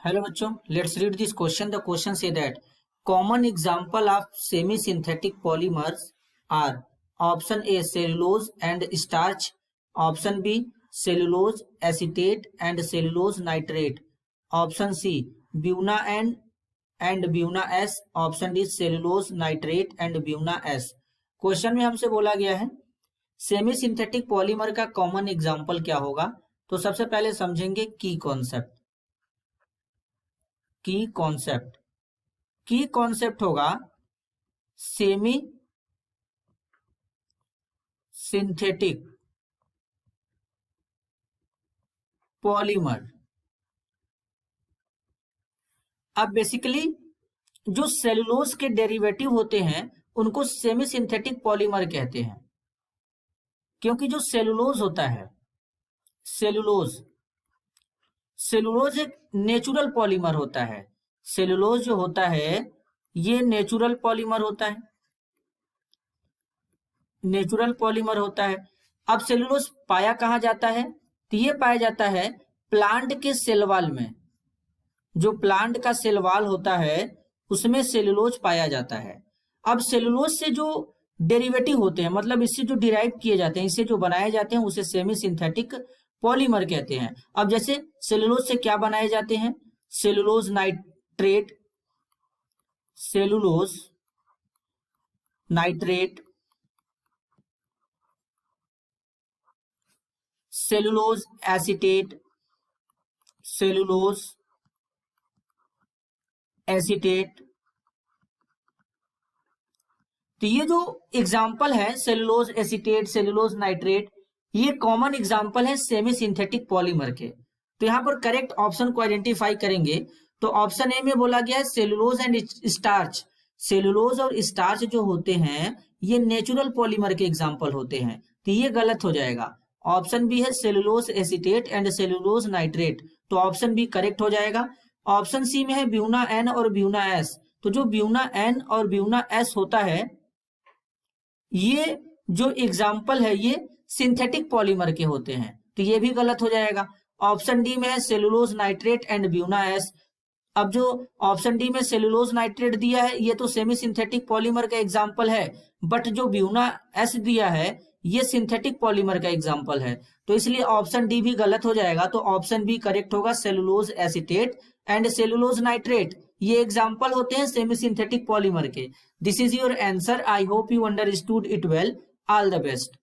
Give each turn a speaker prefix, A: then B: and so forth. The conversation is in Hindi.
A: Hello बच्चों, let's read this question. The question say that common example of semi-synthetic polymers are option A cellulose and starch, option B cellulose acetate and cellulose nitrate, option C buna and buna S, option D cellulose nitrate and buna S. Question में हमसे बोला गया है सेमी सिंथेटिक पॉलीमर का कॉमन एग्जाम्पल क्या होगा। तो सबसे पहले समझेंगे की कॉन्सेप्ट होगा सेमी सिंथेटिक पॉलीमर। अब बेसिकली जो सेलुलोज के डेरिवेटिव होते हैं उनको सेमी सिंथेटिक पॉलीमर कहते हैं, क्योंकि जो सेलुलोज होता है सेलुलोज एक नेचुरल पॉलीमर होता है। सेलुलोज जो होता है ये नेचुरल पॉलीमर होता है। अब सेलुलोज पाया कहाँ जाता है? तो ये पाया जाता है प्लांट के सेल वॉल में। जो प्लांट का सेल वॉल होता है उसमें सेलुलोज पाया जाता है। अब सेलुलोज से जो डेरिवेटिव होते हैं, मतलब इससे जो डिराइव किए जाते हैं, इससे जो बनाए जाते हैं, उसे सेमी सिंथेटिक पॉलीमर कहते हैं। अब जैसे सेलुलोज से क्या बनाए जाते हैं? सेलुलोज नाइट्रेट, सेलुलोज एसीटेट, तो ये जो एग्जाम्पल है सेलुलोज एसीटेट, सेलुलोज नाइट्रेट, ये कॉमन एग्जाम्पल है सेमी सिंथेटिक पॉलीमर के। तो यहाँ पर करेक्ट ऑप्शन को आइडेंटिफाई करेंगे तो ऑप्शन ए में बोला गया है सेलुलोज एंड स्टार्च। सेलुलोज और स्टार्च जो होते हैं ये नेचुरल पॉलीमर के एग्जाम्पल होते हैं, तो ये गलत हो जाएगा। ऑप्शन बी है cellulose acetate and cellulose nitrate, तो ऑप्शन बी करेक्ट हो जाएगा। ऑप्शन सी में है ब्यूना एन और ब्यूना एस, तो जो ब्यूना एन और ब्यूना एस होता है ये जो एग्जाम्पल है ये सिंथेटिक पॉलीमर के होते हैं, तो ये भी गलत हो जाएगा। ऑप्शन डी में है cellulose nitrate and Buena S. अब जो ऑप्शन डी में सेलुलोज नाइट्रेट दिया है ये तो सेमी सिंथेटिक पॉलीमर का एग्जाम्पल है, बट जो ब्यूना एस दिया है ये सिंथेटिक पॉलीमर का एग्जाम्पल है, तो इसलिए ऑप्शन डी भी गलत हो जाएगा। तो ऑप्शन बी करेक्ट होगा, cellulose acetate and cellulose nitrate ये एग्जाम्पल होते हैं सेमी सिंथेटिक पॉलीमर के। This is your answer. I hope you understood it well. All the best.